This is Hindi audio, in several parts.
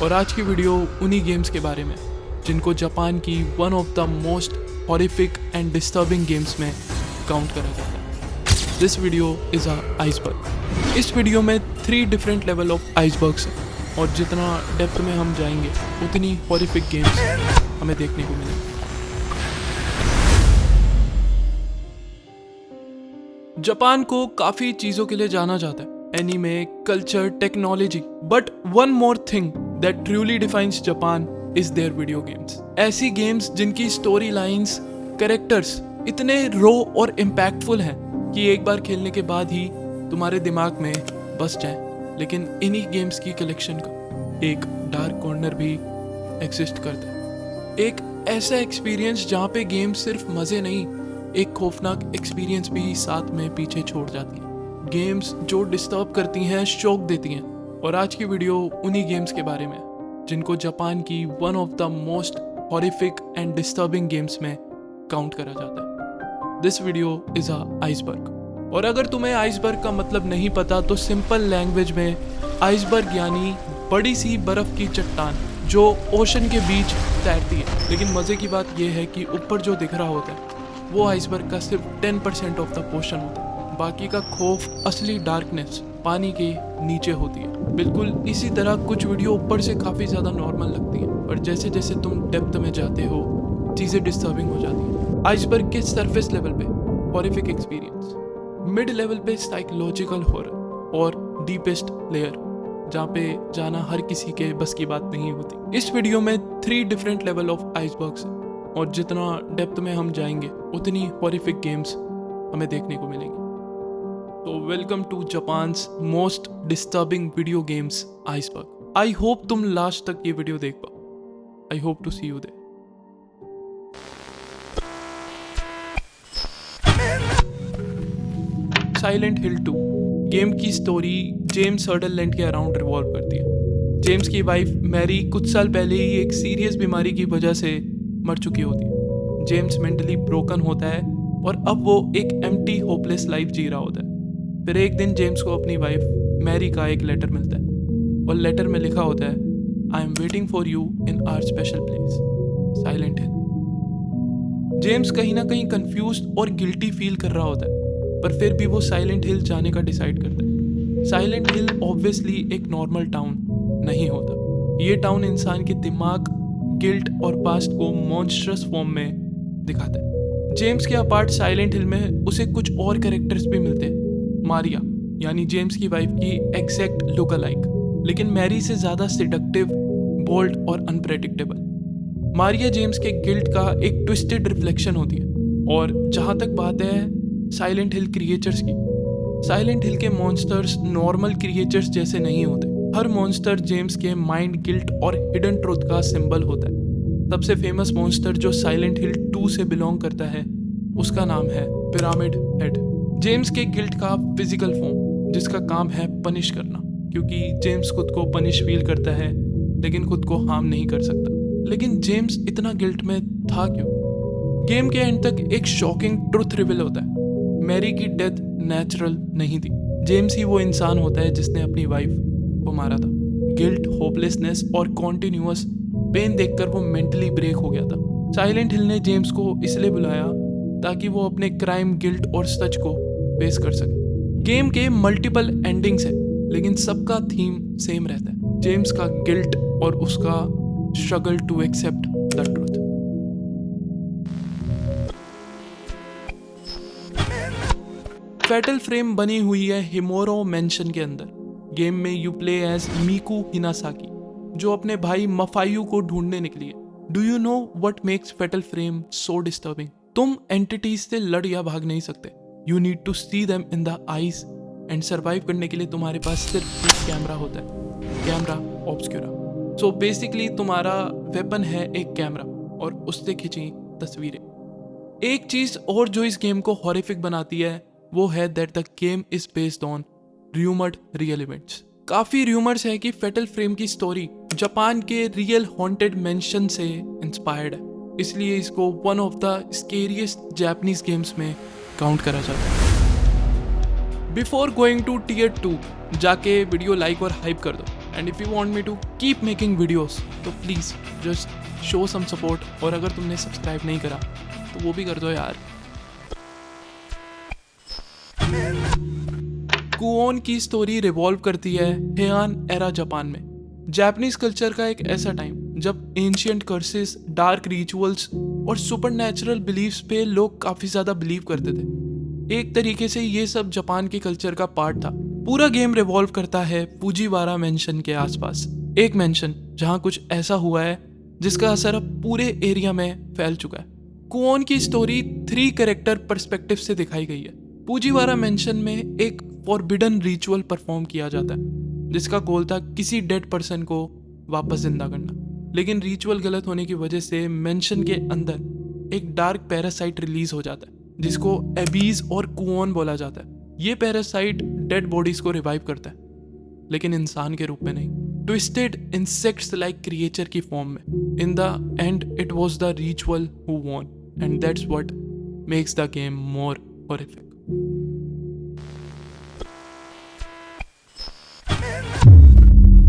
और आज की वीडियो उन्हीं गेम्स के बारे में जिनको जापान की one of the most horrific and disturbing games में काउंट करा जाता है। This video is a iceberg. इस वीडियो में 3 डिफरेंट लेवल ऑफ आइसबर्ग्स हैं और जितना डेप्थ में हम जाएंगे उतनी हॉरिफिक गेम्स हमें देखने को मिलेंगे। जापान को काफ़ी चीज़ों के लिए जाना जाता है, anime, culture, technology, but one more thing that truly defines Japan is there video games. ऐसी गेम्स जिनकी स्टोरी लाइन्स, कैरेक्टर्स इतने रो और इम्पैक्टफुल हैं कि एक बार खेलने के बाद ही तुम्हारे दिमाग में बस जाए। लेकिन इन्हीं गेम्स की कलेक्शन का एक डार्क कॉर्नर भी एग्जिस्ट करता है, एक ऐसा एक्सपीरियंस जहाँ पे गेम सिर्फ मज़े नहीं, एक खौफनाक एक्सपीरियंस भी साथ में पीछे छोड़ जाती है। गेम्स जो डिस्टर्ब करती हैं, शॉक देती हैं। और आज की वीडियो उन्हीं गेम्स के बारे में जिनको जापान की one of the most horrific and disturbing games में काउंट करा जाता है। This video is a iceberg. और अगर तुम्हें आइसबर्ग का मतलब नहीं पता तो सिंपल लैंग्वेज में आइसबर्ग यानी बड़ी सी बर्फ़ की चट्टान जो ओशन के बीच तैरती है। लेकिन मज़े की बात यह है कि ऊपर जो दिख रहा होता है वो आइसबर्ग का सिर्फ 10% ऑफ द पोर्शन होता है। बाकी का खौफ, असली डार्कनेस पानी के नीचे होती है। बिल्कुल इसी तरह कुछ वीडियो ऊपर से काफ़ी ज़्यादा नॉर्मल लगती है, पर जैसे जैसे तुम डेप्थ में जाते हो चीज़ें डिस्टर्बिंग हो जाती हैं। आइसबर्ग के सरफेस लेवल पे हॉरिफिक एक्सपीरियंस, मिड लेवल पे साइकोलॉजिकल हॉरर और डीपेस्ट लेयर जहाँ पे जाना हर किसी के बस की बात नहीं होती। इस वीडियो में 3 डिफरेंट लेवल ऑफ आइसबर्ग्स हैं और जितना डेप्थ में हम जाएंगे उतनी हॉरिफिक गेम्स हमें देखने को मिलेंगी। तो welcome to Japan's most disturbing video games iceberg. I hope तुम लास्ट तक ये वीडियो देख पाओ। I hope to see you there. Silent Hill 2 game की स्टोरी जेम्स सदरलैंड के अराउंड रिवॉल्व करती है। जेम्स की वाइफ मैरी कुछ साल पहले ही एक सीरियस बीमारी की वजह से मर चुकी होती है। जेम्स मेंटली ब्रोकन होता है और अब वो एक एम्प्टी होपलेस लाइफ जी रहा होता है। फिर एक दिन जेम्स को अपनी वाइफ मैरी का एक लेटर मिलता है और लेटर में लिखा होता है, I am waiting for you in our special place Silent Hill. James कहीं ना कहीं कंफ्यूज्ड और गिल्टी फील कर रहा होता है, पर फिर भी वो साइलेंट हिल जाने का डिसाइड करता है। साइलेंट हिल ऑब्वियसली एक नॉर्मल टाउन नहीं होता। ये टाउन इंसान के दिमाग, गिल्ट और पास्ट को मॉन्स्ट्रस फॉर्म में दिखाता है। जेम्स के अपार्ट साइलेंट हिल में उसे कुछ और कैरेक्टर्स भी मिलते हैं। मारिया यानी जेम्स की वाइफ की एग्जैक्ट लुक अलाइक, लेकिन मैरी से ज़्यादा सिडक्टिव, बोल्ड और अनप्रेडिक्टेबल। मारिया जेम्स के गिल्ट का एक ट्विस्टेड रिफ्लेक्शन होती है। और जहाँ तक बात है साइलेंट हिल क्रिएचर्स की, साइलेंट हिल के मॉन्स्टर्स नॉर्मल क्रिएचर्स जैसे नहीं होते। हर मॉन्स्टर जेम्स के माइंड, गिल्ट और हिडन ट्रूथ का सिंबल होता है। सबसे फेमस मॉन्स्टर जो साइलेंट हिल 2 से बिलोंग करता है उसका नाम है पिरामिड हेड, जेम्स के गिल्ट का फिजिकल फॉर्म जिसका काम है पनिश करना, क्योंकि जेम्स खुद को पनिश फील करता है लेकिन खुद को हार्म नहीं कर सकता। लेकिन जेम्स इतना गिल्ट में था क्यों? गेम के एंड तक एक शॉकिंग ट्रुथ रिवील होता है, मैरी की डेथ नेचुरल नहीं थी। जेम्स ही वो इंसान होता है जिसने अपनी वाइफ को मारा था। गिल्ट, होपलेसनेस और कॉन्टिन्यूअस पेन देखकर वो मेंटली ब्रेक हो गया था। साइलेंट हिल ने जेम्स को इसलिए बुलाया ताकि वो अपने क्राइम, गिल्ट और सच को फेस कर सके। गेम के मल्टीपल एंडिंग्स है लेकिन सबका थीम सेम रहता है, जेम्स का गिल्ट और उसका struggle to accept the truth. Fatal Frame बनी हुई है हिमोरो मेंशन के अंदर। गेम में you play as Miku Hinasaki जो अपने भाई मफायू को ढूंढने निकली है। Do you know what makes Fatal Frame so disturbing? तुम एंटिटीज से लड़ या भाग नहीं सकते। You need to see them in the eyes and survive करने के लिए तुम्हारे पास सिर्फ एक कैमरा होता है, कैमरा ऑब्सक्यूरा। सो बेसिकली तुम्हारा वेपन है एक कैमरा और उससे खिंची तस्वीरें। एक चीज और जो इस गेम को हॉरिफिक बनाती है वो है that the game is based on rumoured real events. काफी रूमर्स है कि फैटल फ्रेम की स्टोरी जापान के रियल हॉन्टेड मेंशन से इंस्पायर्ड है, इसलिए इसको one of the scariest Japanese games में काउंट करा जाता है। बिफोर गोइंग टू टियर 2 जाके वीडियो लाइक और हाइप कर दो। And if you want me to keep making videos तो please just show some support, और अगर तुमने सब्सक्राइब नहीं करा तो वो भी कर दो यार। कुओन की स्टोरी रिवॉल्व करती है हेयान एरा जापान में, जापानीज कल्चर का एक ऐसा टाइम जब एंशिएंट कर्सेस, डार्क रिचुअल्स और सुपरनैचुरल बिलीव्स पे लोग काफी ज्यादा बिलीव करते थे। एक तरीके से ये सब जापान के कल्चर का पार्ट था। पूरा गेम रिवॉल्व करता है फुजीवारा मेंशन के आसपास, एक मेंशन जहां कुछ ऐसा हुआ है जिसका असर अब पूरे एरिया में फैल चुका है। कुओन की स्टोरी 3 कैरेक्टर पर्सपेक्टिव से दिखाई गई है। फुजीवारा मेंशन में एक फॉरबिडन रिचुअल परफॉर्म किया जाता है जिसका गोल था किसी डेड पर्सन को वापस जिंदा करना, लेकिन रिचुअल गलत होने की वजह से मेंशन के अंदर एक डार्क पैरासाइट रिलीज हो जाता है जिसको एबीज और कुओन बोला जाता है। ये पैरासाइट डेड बॉडीज को रिवाइव करता है, लेकिन इंसान के रूप में नहीं, ट्विस्टेड इंसेक्ट्स लाइक क्रिएचर की फॉर्म में। In the end it was the ritual who won, and that's what makes the game more horrific.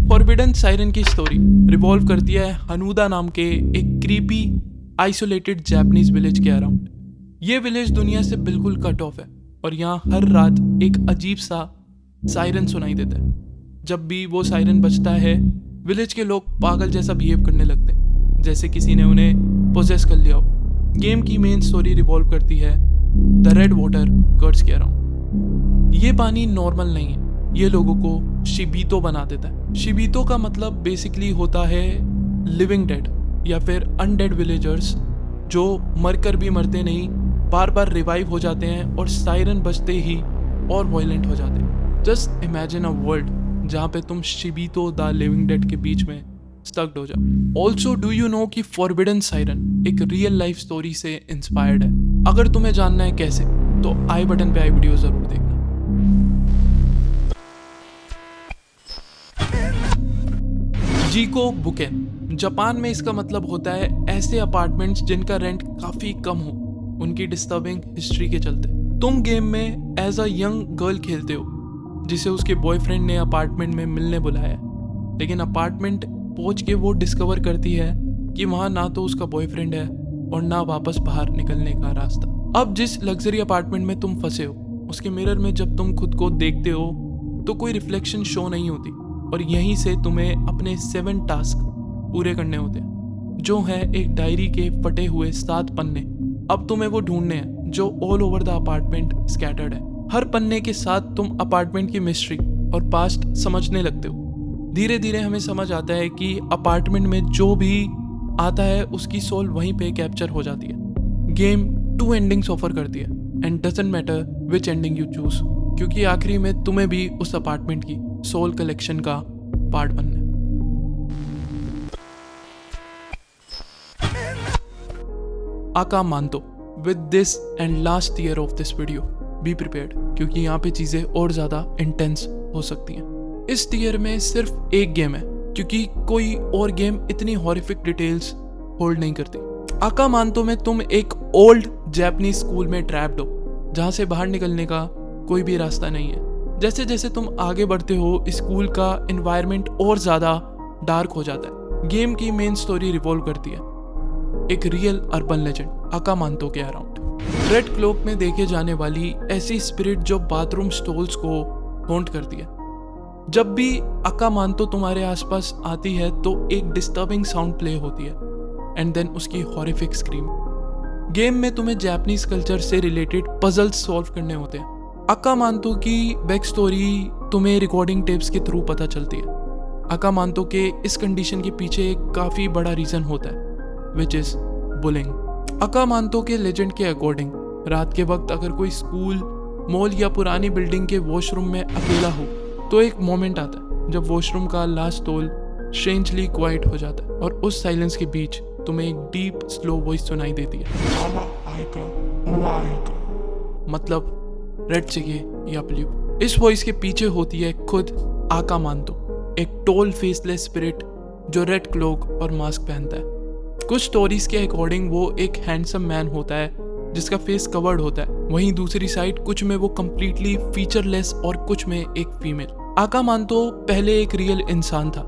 Forbidden siren की स्टोरी रिवॉल्व करती है हनुदा नाम के एक क्रीपी आइसोलेटेड जापानीज विलेज के अराउंड। ये विलेज दुनिया से बिल्कुल कट ऑफ है और यहाँ हर रात एक अजीब सा सायरन सुनाई देता है। जब भी वो सायरन बजता है विलेज के लोग पागल जैसा बिहेव करने लगते हैं, जैसे किसी ने उन्हें पोजेस कर लिया हो। गेम की मेन स्टोरी रिवॉल्व करती है द रेड वाटर कर्स के अराउंड। ये पानी नॉर्मल नहीं है, ये लोगों को शिबीतो बना देता है। शिबीतो का मतलब बेसिकली होता है लिविंग डेड या फिर अनडेड विलेजर्स जो मरकर भी मरते नहीं, बार बार रिवाइव हो जाते हैं और सायरन बजते ही और वायलेंट हो जाते हैं। जस्ट इमेजिन अ वर्ल्ड जहाँ पे तुम शिबीतो द लिविंग डेड के बीच में स्टक्ड हो जाओ। ऑल्सो डू यू नो कि फॉरबिडन सायरन एक रियल लाइफ स्टोरी से इंस्पायर्ड है। अगर तुम्हें जानना है कैसे तो आई बटन पे आई वीडियो जरूर देखना। जीको बुकेन, जापान में इसका मतलब होता है ऐसे अपार्टमेंट्स जिनका रेंट काफी कम हो, उनकी डिस्टर्बिंग हिस्ट्री के चलते। तुम गेम में एज अ यंग गर्ल खेलते हो जिसे उसके बॉयफ्रेंड ने अपार्टमेंट में मिलने बुलाया, लेकिन अपार्टमेंट पहुंच के वो डिस्कवर करती है कि वहां ना तो उसका बॉयफ्रेंड है और ना वापस बाहर निकलने का रास्ता। अब जिस लग्जरी अपार्टमेंट में तुम फंसे हो उसके मिरर में जब तुम खुद को देखते हो तो कोई रिफ्लेक्शन शो नहीं होती, और यहीं से तुम्हें अपने 7 टास्क पूरे करने होते हैं जो है एक डायरी के फटे हुए 7 पन्ने। अब तुम्हें वो ढूंढने हैं जो all over the apartment scattered है। हर पन्ने के साथ तुम अपार्टमेंट की मिस्ट्री और पास्ट समझने लगते हो। धीरे धीरे हमें समझ आता है कि अपार्टमेंट में जो भी आता है उसकी सोल वहीं पे कैप्चर हो जाती है। गेम 2 एंडिंग्स ऑफर करती है and doesn't matter which ending you choose, क्योंकि आखिरी में तुम्हें भी उस अपार्टमेंट की सोल कलेक्शन का पार्ट बनना है। आका मानतो, with this and last year of this video be prepared, क्योंकि यहाँ पे चीजें और ज्यादा इंटेंस हो सकती हैं। इस टीयर में सिर्फ एक गेम है क्योंकि कोई और गेम इतनी हॉरिफिक डिटेल्स होल्ड नहीं करती। आका मानतो में तुम एक ओल्ड जापानीज स्कूल में ट्रैप्ड हो जहाँ से बाहर निकलने का कोई भी रास्ता नहीं है। जैसे जैसे तुम आगे बढ़ते हो स्कूल का एनवायरनमेंट और ज़्यादा डार्क हो जाता है। गेम की मेन स्टोरी रिवॉल्व करती है एक रियल अर्बन लेजेंड आका मानतो के अराउंड। रेड क्लोक में देखे जाने वाली ऐसी स्पिरिट जो बाथरूम स्टॉल्स को हॉन्ट करती है। जब भी आका मानतो तुम्हारे आसपास आती है तो एक डिस्टर्बिंग साउंड प्ले होती है एंड देन उसकी हॉरिफिक स्क्रीम। गेम में तुम्हें जापानीज कल्चर से रिलेटेड पजल्स सॉल्व करने होते हैं। आका मानतो की बैक स्टोरी तुम्हें रिकॉर्डिंग टेप्स के थ्रू पता चलती है। आका मानतो के इस कंडीशन के पीछे एक काफ़ी बड़ा रीज़न होता है विच इज़ बुलिंग। आका मानतो के लेजेंड के अकॉर्डिंग रात के वक्त अगर कोई स्कूल, मॉल या पुरानी बिल्डिंग के वॉशरूम में अकेला हो तो एक मोमेंट आता है जब वॉशरूम का लास्ट स्टॉल स्ट्रेंजली क्वाइट हो जाता है और उस साइलेंस के बीच तुम्हें एक डीप स्लो वॉइस सुनाई देती है, मतलब रेड चाहिए या ब्लू। इस वॉइस के पीछे होती है खुद आका मानतो, एक टॉल फेसलेस स्पिरिट जो रेड क्लोक और मास्क पहनता है। कुछ स्टोरीज के अकॉर्डिंग वो एक हैंडसम मैन होता है जिसका फेस कवर्ड होता है, वहीं दूसरी साइड कुछ में वो कम्प्लीटली फीचरलेस और कुछ में एक फीमेल। आका मांतो पहले एक रियल इंसान था,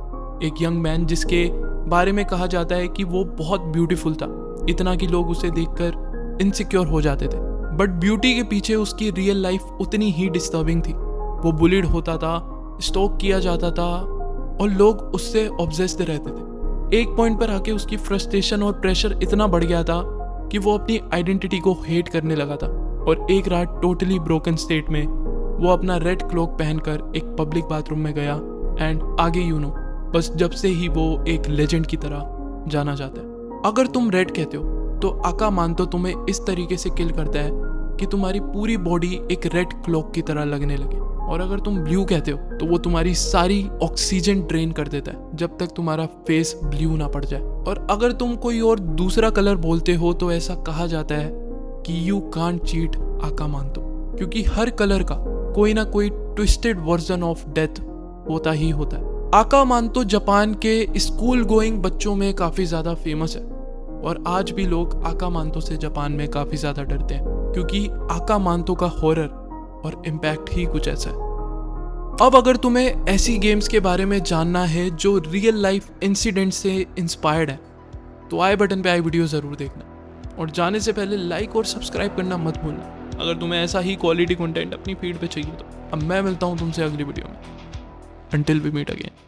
एक यंग मैन जिसके बारे में कहा जाता है कि वो बहुत ब्यूटीफुल था, इतना कि लोग उसे देखकर इनसिक्योर हो जाते थे। बट ब्यूटी के पीछे उसकी रियल लाइफ उतनी ही डिस्टर्बिंग थी। वो बुलिड होता था, स्टॉक किया जाता था और लोग उससे ऑब्सेस्ड रहते थे। एक पॉइंट पर आके उसकी फ्रस्ट्रेशन और प्रेशर इतना बढ़ गया था कि वो अपनी आइडेंटिटी को हेट करने लगा था। और एक रात टोटली ब्रोकन स्टेट में वो अपना रेड क्लोक पहनकर एक पब्लिक बाथरूम में गया एंड आगे बस जब से ही वो एक लेजेंड की तरह जाना जाता है। अगर तुम रेड कहते हो तो आका मांतो तुम्हें इस तरीके से किल करता है कि तुम्हारी पूरी बॉडी एक रेड क्लोक की तरह लगने लगे। और अगर तुम ब्लू कहते हो तो वो तुम्हारी सारी ऑक्सीजन ड्रेन कर देता है जब तक तुम्हारा फेस ब्लू ना पड़ जाए। और अगर तुम कोई और दूसरा कलर बोलते हो तो ऐसा कहा जाता है कि यू कांट चीट आका मांतो, क्योंकि हर कलर का कोई ना कोई ट्विस्टेड वर्जन ऑफ डेथ होता ही होता है। आका मांतो जापान के स्कूल गोइंग बच्चों में काफ़ी ज़्यादा फेमस है और आज भी लोग आका मांतो से जापान में काफ़ी ज़्यादा डरते हैं, क्योंकि आका मांतो का हॉरर और इम्पैक्ट ही कुछ ऐसा है। अब अगर तुम्हें ऐसी गेम्स के बारे में जानना है जो रियल लाइफ इंसिडेंट से इंस्पायर्ड है तो आई बटन पे आई वीडियो ज़रूर देखना, और जाने से पहले लाइक और सब्सक्राइब करना मत भूलना अगर तुम्हें ऐसा ही क्वालिटी कंटेंट अपनी फीड पे चाहिए तो। अब मैं मिलता हूँ तुमसे अगली वीडियो में। Until we meet again.